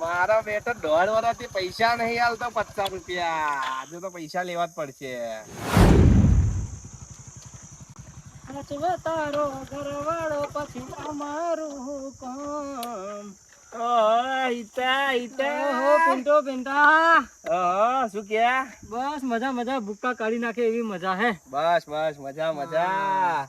મારા બેટા 1.5 વર્ષથી પૈસા નહીં આલતો 50 રૂપિયા. આજે તો પૈસા લેવા જ પડશે. તારો ઘરવાળો પછી અમારું કામ. પિન્ટો પિન્ટા શું કે? બસ મજા મજા ભૂક્કા કાઢી નાખે એવી મજા હે. બસ બસ મજા મજા.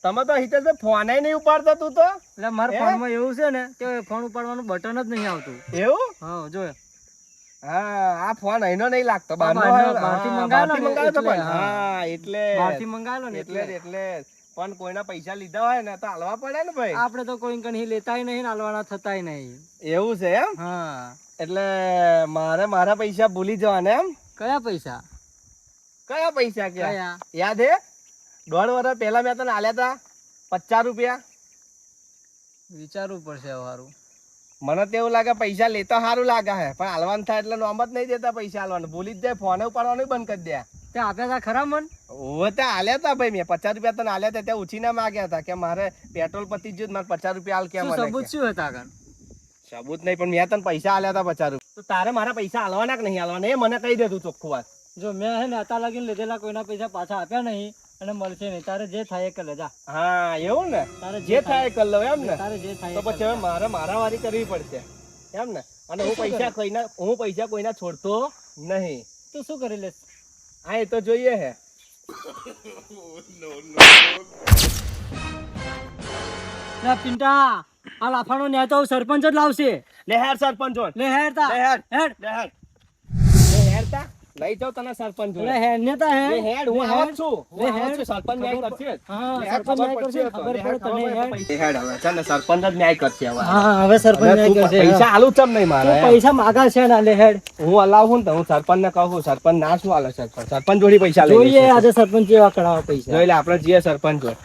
તમે તો હિતેશ ફોન નહીં ઉપાડતો તું તો. એટલે મારા ફોનમાં એવું છે ને કે ફોન ઉપાડવાનું બટન જ નહીં આવતું. એવું? હા જો. હા આ ફોન અહીંનો નહીં લાગતો. બહારથી મંગાવેલો તો પણ. હા એટલે બહારથી મંગાવેલો ને એટલે પણ કોઈના પૈસા લીધા હોય ને તો હાલવા પડે ને ભાઈ. આપણે તો કોઈ કઈ લેતાય નહીં ને હાલવાના થતાય નહીં. એવું છે એમ? હા એટલે મારા પૈસા ભૂલી જવાના એમ? કયા પૈસા? કયા પૈસા કે યાદ હે? 1.5 વર્ષ પહેલા મેં તને આલ્યા હતા 50 રૂપિયા. વિચારવું પડશે સારું. મને તો એવું લાગે પૈસા લેતા સારું લાગે હે પણ હાલવાનું થાય એટલે નોમ જ નહીં દેતા પૈસા હાલવાનું. ભૂલી જ જાય ફોને ઉપાડવાનું બંધ કરી દે. તે આપ્યા હતા ખરા મન? ઓવે તે આલ્યા હતા ભાઈ. મેં 50 રૂપિયા તને આલ્યા હતા ત્યાં ઉછીના માંગ્યા હતા કે મારે પેટ્રોલ પતી ગયું મારે 50 રૂપિયા હાલ. કેમ સબૂત શું હતા આગળ? સબૂત નહીં પણ મેં તને પૈસા આલ્યા હતા 50 રૂપિયા. તો તારે મારા પૈસા હાલવાના કે નહીં હાલવાના એ મને કહી દે તું ચોખ્ખું વાત. જો મેં હે ને અત્યાર લગીને લીધેલા કોઈના પૈસા પાછા આપ્યા નહીં અને મળશે નહીં. તારે જે થાય એ કરી જા. હા એવું ને? તારે જે થાય એ કરી લો એમ ને? તારે જે થાય તો પછી હવે મારે મારાવારી કરવી પડશે એમ ને? અને હું પૈસા કોઈના છોડતો નહીં. તું શું કરી લેસ? હા એ તો જોઈએ હે. પિન્ટા આ લાફાનો ન્યાય તો સરપંચ જ લાવશે. લે હેર સરપંચ જોડ. લે હેરતા હેડ હેડ હેડ હેડતા લઈ જાવ તને સરપંચ જોડે. લે હેડ નેતા હે. લે હેડ હું આવું છું. હું આવું છું. સરપંચ ન્યાય કરશે. હા સરપંચ ન્યાય કરશે. ખબર પડે તને હેડ. હેડ હવે ચાલ ને સરપંચ જ ન્યાય કરશે હવે. હા હવે સરપંચ ન્યાય કરશે. પૈસા આલું ચમ નહીં મારે. તું પૈસા માગા છે ના લે હેડ. હું હલાવું ને તો હું સરપંચ ને કહું સરપંચ ના શું હાલે સરપંચ જોડી પૈસા લઈ જોઈએ આજે સરપંચ જેવા કરાવવા પૈસા. જોઈ લે આપણે જઈએ સરપંચ જોડે.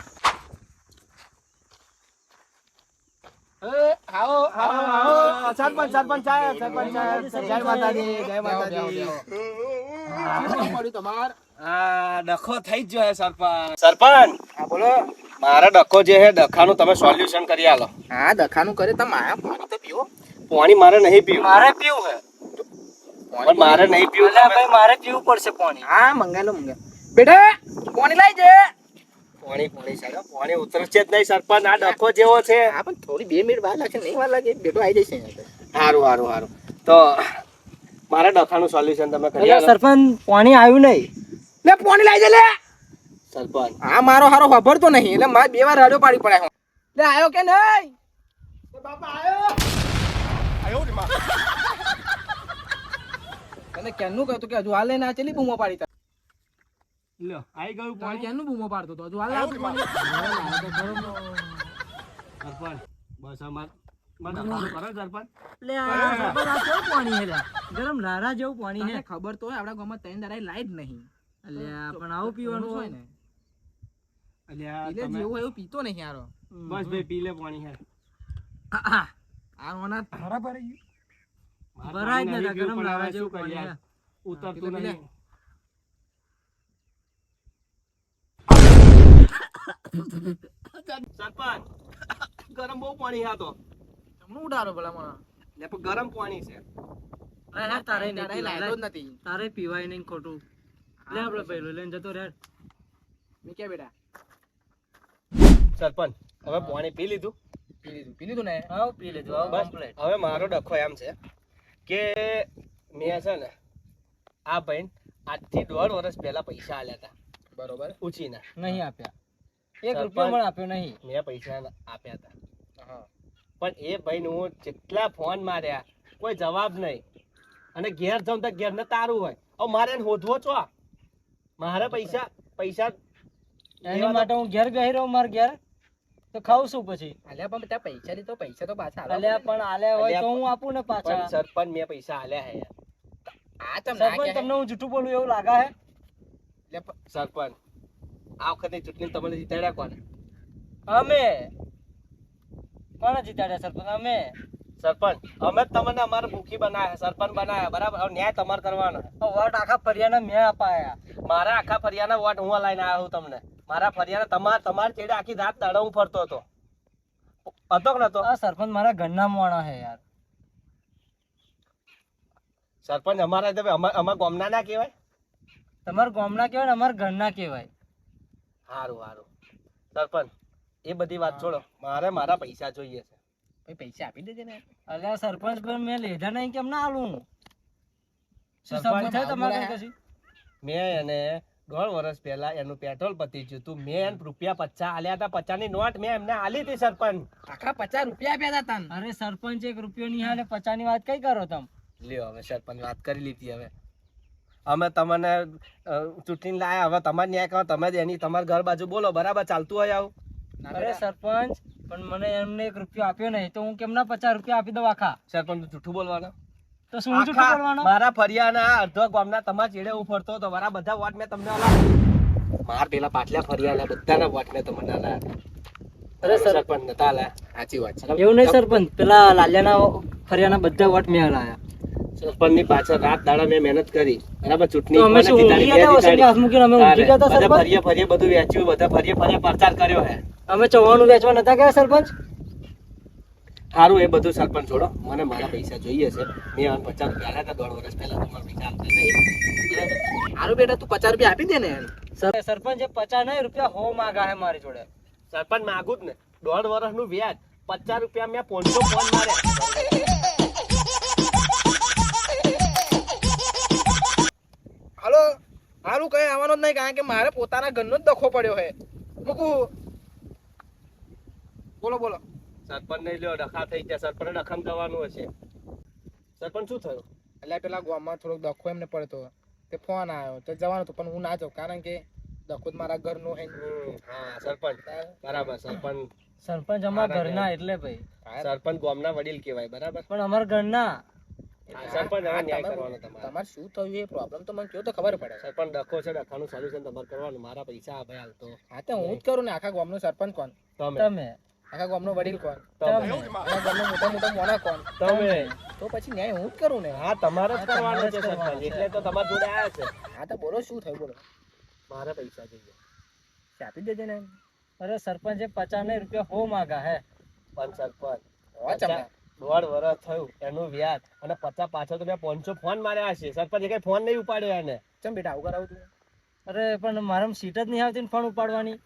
મારા ડખો જે હે ડખાનું તમે સોલ્યુશન કરી આલો. હા દખાનું કરે તમે આયા પાણી તો પીવો. પાણી મારે નહીં પીવું. મારે પીવું હે પણ મારે નહીં પીવું. ભાઈ મારે પીવું પડશે પાણી. હા મંગાલો બેટા પાણી લાઈ જે. પાણી સાહેબ પાણી ઉતરશે જ નહીં સરપંચ. આ ડખો જેવો છે. હા પણ થોડી 2 મિનિટ વાર લાગશે નહીં વાર લાગે બેટો આવી જશે. સારું તો મારા ડખાનું સોલ્યુશન તમે કરી આલો. સરપંચ પાણી આવ્યું નહીં. લે પાણી લાઈ જે લે. સરપંચ હા મારો હારો ખબરતો નહીં એટલે મારે 2 વાર રાડો પાડી પડ્યા. લે આયો કે નહીં? બાપા આયો રે માં. તને કેનું કહ્યું કે હજુ હાલે ના ચલી બૂમો પાડી તા. લ્યો આવી ગયું પાણી કેનું બૂમો પાડતો તો હજુ હાલે સરપંચ બસ અમાર સરપંચ લે આ સરપંચ આ કેવું પાણી હે લે? ગરમ લારા જેવું પાણી હે. ખબર તો હોય આપડા ગામમાં 3 દાડા લાઈટ નહીં. અલ્યા પણ આવું પીવાનું હોય ને. અલ્યા એટલે તમે જેવું એવું પીતો નહીં યારો. બસ ભાઈ પી લે પાણી હે. આ ઓના બરાબર ભરાય જ નતા. ગરમ લારા જેવું પાણી હે. ઉતરતું નહીં. સરપંચ ગરમ બહુ પાણી હે તો. તમને ઉડાડો ભલા મને. લે પણ ગરમ પાણી છે. અરે તારે નહીં દાડા લાઈટો જ નથી. તારે પીવાય નહીં ખોટું. લે આપણે પહેલો લઈને જતો રે. મી કે બેટા સરપંચ હવે પાણી પી લીધું. પી લીધું ને? આવ પી લેજો આવ બસ કમ્પ્લીટ. હવે મારો ડખો એમ છે કે મેં છે ને આ ભાઈ આજથી 1.5 વર્ષ પહેલા પૈસા આલ્યા હતા બરોબર ઉછીના. નહીં આપ્યા. 1 રૂપિયો પણ આપ્યો નહીં. મેં પૈસા આપ્યા હતા હા પણ એ ભાઈને હું જેટલા ફોન માર્યા કોઈ જવાબ નહીં. અને ઘેર જાઉં તો ઘેર ને તારું હોય. હવે મારે એને હોધવો છો. મારે પૈસા એની માટે હું ઘેર બેહી રહું માર ઘેર તો ખાવું શું પછી? આલ્યા પણ બેટા પૈસા લીધો પૈસા તો પાછા અલ્યા પણ આલ્યા હોય તો હું આપું ને પણ પાછા. સરપંચ મેં પૈસા આલ્યા હે યાર. આ તમ સરપંચ તમને હું જૂઠું બોલું એવું લાગે હે? સરપંચ આ વખતે ચૂંટણી તમને જીતાડ્યા કોને? અમે કોને જીતાડ્યા સરપંચ? અમે સરપંચ અમે જ તમને અમારે ભૂખી બનાવ્યા, સરપંચ બનાવ્યા, બરાબર? હવે ન્યાય તમારે કરવાનો. વોટ આખા ફરિયાના મેં અપાયા. મારા આખા ફરિયાના વોટ હું લઈને આવ્યો છું તમને. મારા ફરિયાના તમારા ચેડે આખી રાત દાડો હું ફરતો હતો કે નતો? આ સરપંચ મારા ઘરના મોણા હે યાર. સરપંચ અમારા અમારા ગામના ના કહેવાય? તમારા ગામના કહેવાય ને અમારા ઘરના કહેવાય. સારું સારું સરપંચ, એ બધી વાત છોડો, મારે મારા પૈસા જોઈએ છે. ભાઈ પૈસા આપી દેજે ને. અલ્યા સરપંચ પણ મેં લીધા નહીં, કેમ ના આલું? શું સરપંચ સબૂત છે તમારે કશું? મેં એને 1.5 વર્ષ પહેલા એનું પેટ્રોલ પતી ગયું હતું. મેં એને રૂપિયા 50 આલ્યા હતા. 50 ની નોટ મેં એમને આલી હતી સરપંચ. આખા 50 રૂપિયા આપ્યા હતા તને. અરે સરપંચ 1 રૂપિયો નહીં હાલે, 50 ની વાત કઈ કરો તમે? લ્યો હવે સરપંચ વાત કરી લીધી. હવે અમે તમને ચૂંટણી લાયા, હવે તમારે ન્યાય કરો, તમે જ એની તમારા ઘર બાજુ બોલો, બરાબર? ચાલતું હોય આવું? અરે સરપંચ પણ મને એમને 1 રૂપિયો આપ્યો નહીં તો હું કેમના 50 રૂપિયા આપી દઉં આખા? સરપંચ જૂઠું બોલવાનો? તો શું જૂઠું બોલવાનો? મારા ફરિયાના અડધો ગામના તમારા ચેડે હું ફરતો હતો, મારા બધા વોટ મેં તમને માર પેલા પાટલા ફરિયાના બધાના વોટ મેં તમને આલ્યા. અરે સરપંચ નતા આલ્યા. સાચી વાત છે. એવું નહીં સરપંચ, પેલા લાલિયાના ફરિયાના બધા વોટ મેં હલાયા. સરપંચની પાછળ રાત દાડા મેં મહેનત કરી, બરાબર? ચૂંટણી તો અમે શું ઊંઘી ગયા હતા? વસંત હાથ મૂકીને અમે ઊંઘી ગયા હતા સરપંચ? ફરીએ બધું વેચ્યું, બધા ફરીએ પ્રચાર કર્યો હે. અમે ચવાણું વેચવા નતા ગયા સરપંચ? સારું એ બધું સરપંચ છોડો, મને મારા પૈસા જોઈએ છે. મેં આને 50 રૂપિયા આલ્યા હતા 1.5 વર્ષ પહેલા. તમારા પૈસા આપતા નહીં. હારું બેટા તું 50 રૂપિયા આપી દે ને. સરપંચ 50 નહીં રૂપિયા 100 માંગા હે મારી જોડે. સરપંચ માગું જ ને, 1.5 વર્ષનું વ્યાજ 50 રૂપિયા મેં 500 ફોન માર્યા. હાલો હારું કઈ આવવાનો જ નહીં, કારણ કે મારે પોતાના ઘરનો જ દખો પડ્યો છે. મૂકું. બોલો બોલો. સરપંચ ને લ્યો ડખા થઈ ગયા. સરપંચ ડખામ જવાનું હશે. સરપંચ શું થયું? એટલે પેલા ગામમાં થોડોક દખો એમને પડતો, તે ફોન આવ્યો તો જવાનું હતું, પણ હું ના જાઉં કારણ કે દખો જ મારા ઘરનો છે. હા સરપંચ બરાબર. સરપંચ અમારા ઘરના એટલે ભાઈ. સરપંચ ગામના વડીલ કહેવાય, બરાબર? પણ અમારા ઘરના. સરપંચ હવે ન્યાય કરવાનો તમારે. તમારે શું થયું એ પ્રોબ્લેમ તો મને કહો તો ખબર પડે. સરપંચ ડખો છે, ડખાનું સોલ્યુશન તમારે કરવાનું. મારા પૈસા આ ભાઈ હાલતો. હા તો હું જ કરું ને. આખા ગામનો સરપંચ કોણ? તમે. આખા ગામનો વડીલ કોણ? તમે. આખા ગામનો મોટા મોટા મોણા કોણ? તમે. તો પછી ન્યાય હું જ કરું ને. હા તમારે જ કરવાનું છે સરપંચ, એટલે તો તમારા જોડે આવ્યા છે. હા તો બોલો શું થયું બોલો. મારા પૈસા જોઈએ. આપી દેજે ને. અરે સરપંચે 50 નહીં રૂપિયા 100 માંગા હે. પણ સરપંચ હોવા ચમના. 1.5 વર્ષ થયું એનું વ્યાજ, અને 50 પાછળ તો મેં 500 ફોન માર્યા છે. સરપંચ કઈ ફોન નહીં ઉપાડ્યો એને. ચમ બેટા આવું કરાવું તું? અરે પણ મારામાં સીટ જ નહીં આવતી ને ફોન ઉપાડવાની.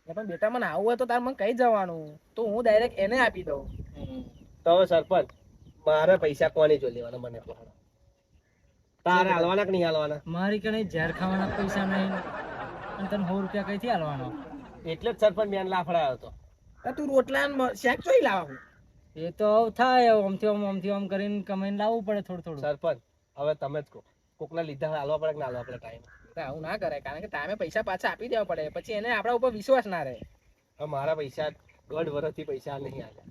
પણ બેટા મને આવું હોય તો તાર મને કઈ જવાનું, તો હું ડાયરેક્ટ એને આપી દઉં. તો હવે સરપંચ મારે પૈસા કોની જો લેવાના મને કહો. તારે હાલવાના કે નહીં હાલવાના? મારી કને ઝેર ખાવાના પૈસા નહીં અને તને 100 રૂપિયા કઈથી હાલવાનો? એટલે જ સરપંચ મેં લાફડાયો હતો. તું રોટલા ને શાક ચોઈ લાવું? એ તો થાય, આમથી આમ કરીને કમાઈને લાવવું પડે થોડું થોડું. સરપંચ હવે તમે જ કહો, કોકના લીધા હાલવા પડે કે ના હાલવા પડે ટાઈમ? આવું ના કરાય, કારણ કે ટાઈમે પૈસા પાછા આપી દેવા પડે, પછી એને આપણા ઉપર વિશ્વાસ ના રહે. હવે મારા પૈસા 1.5 વર્ષથી પૈસા નહીં આવ્યા.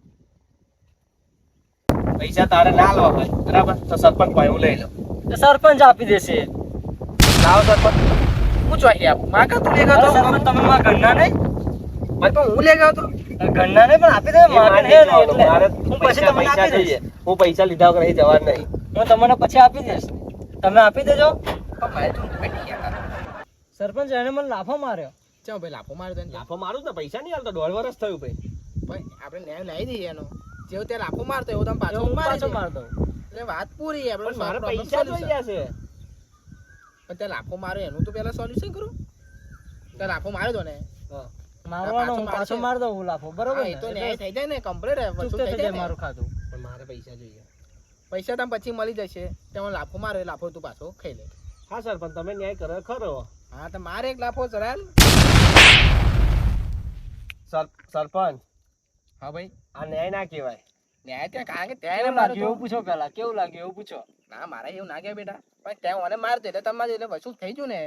પૈસા તારે ના હાલવા ભાઈ, બરાબર? તો સરપંચ ભાઈ હું લઈ લઉં. તો સરપંચ આપી દેશે. લાવો સરપંચ. હું ચોઈ આપું? માગા તું લે ગયો તો? સરપંચ તમે મારા ઘરના નહીં? ભાઈ પણ હું લે ગયો તો? ઘરના નહીં પણ આપી દે. મારે નહીં એટલે મારે હું પછી તમને પૈસા આપી દઈશ. જોઈએ. હું પૈસા લીધા વગર અહીં જવાનું નહીં. હું તમને પછી આપી દઈશ, તમે આપી દેજો. પણ મારે તું બેઠી યાર. સરપંચ એને મને લાફો માર્યો. ચાલ ભાઈ લાફો મારી દે. લાફો મારું જ ને, પૈસા નહીં હાલતો. 1.5 વર્ષ થયું ભાઈ. ભાઈ આપણે ન્યાય લાવી દઈએ એનો. જેવું ત્યાં લાફો મારતો એવું તમે પાછો હું મારી પાછો દે. માર દઉં. એટલે વાત પૂરી. આપણે પણ મારે problem પૈસા solution. જોઈએ છે. પણ ત્યાં લાફો માર્યો એનું તો પહેલા સોલ્યુશન કરું. ત્યાં લાફો માર્યો તો ને. હા. મારવાનો હું પાછો માર દઉં લાફો, બરોબર હા, ને? એ તો ન્યાય થઈ જાય ને, કમ્પ્લીટ વસૂલ ચૂકતે થઈ થઈ જાય જાય ને. મારું ખાતું. પણ મારે પૈસા જોઈએ. પૈસા તમે પછી મળી જશે. તેમાં લાફો મારો એ લાફો તું પાછો ખાઈ લે. હા સર, પણ તમે ન્યાય કરો ખરો. હા તો મારે એક લાફો ચડાલ. સરપંચ હા ભાઈ આ ન્યાય ના કહેવાય. ન્યાય ત્યાં, કારણ કે ત્યાં એને કેવું માર્યો લાગ્યું એવું તો. પૂછો પેલા, કેવું લાગ્યું એવું પૂછો. ના મારે એવું ના ગયા બેટા, પણ ત્યાં મને મારતો એટલે તમારે એટલે વસૂલ થઈ ગયું ને.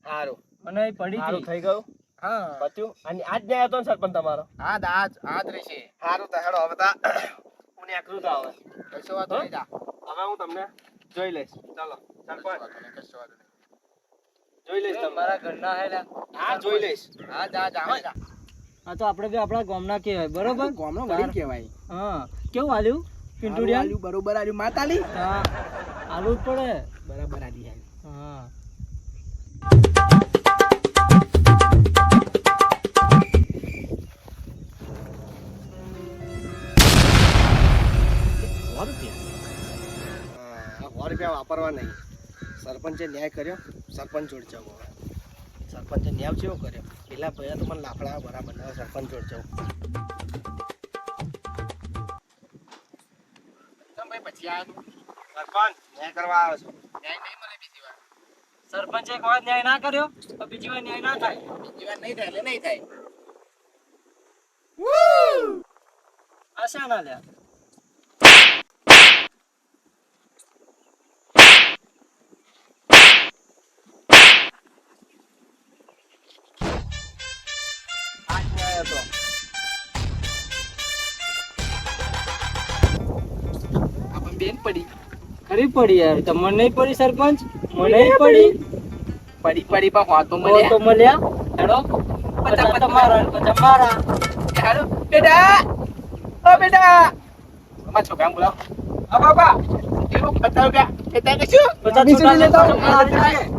સારું મને એ પડી સારું હતી. થઈ ગયું. હા પત્યું. અને આજ ન્યાય હતો ને સરપંચ તમારો? હા દાજ આજ રહેશે. સારું તો હેડો હવે તા હું નેકરું તો હવે. કશો વાંધો નહીં જા. હવે હું તમને જોઈ લઈશ. ચાલો સરપંચ કશો વાંધો નહીં. જોઈ લઈશ મારા તમારા. ઘરના હેલા. હા જોઈ લઈશ. હા જા જા જા. આ તો આપણે બી આપણા ગામના કહેવાય, બરોબર? ગામનો વડીલ કહેવાય. હા કેવું હાલ્યું પિન્ટુડિયા આલ્યું, બરોબર આલ્યું. માત આલી? હા આલુ જ પડે બરાબર આલી આલી. હા હા, 100 રૂપિયા વાપરવા નહીં. સરપંચે ન્યાય કર્યો, સરપંચ જોડ જાવ હવે. સરપંચે ન્યાય કેવો કર્યો? પેલા ભાઈ તો મને લાફડા બરાબર ના, સરપંચ જોડ જાવ. કેમ ભાઈ પછી આયા તું? સરપંચ ન્યાય કરવા આવ્યો છું. ન્યાય નહીં મળે બીજી વાર. સરપંચે એક વાર ન્યાય ના કર્યો તો બીજી વાર ન્યાય ના થાય બીજી વાર નહીં થાય એટલે નહીં થાય. આ શા ના લ્યા આ જ ન્યાય હતો. આપણને બેન પડી. ખરી પડી યાર તમને નહીં પડી સરપંચ મને નહીં પડી પડી પડી પણ હોતો તો તો મળ્યા હેડો પચાસ પચાસ તમારા ને 50 મારા હાલો બેટા, ઓ બેટા, અમારા છોકરાને બોલાવો. આ બાબા, એવો 50 રૂપિયા. એ તારે શું? 50 છૂટા લેતા આવો.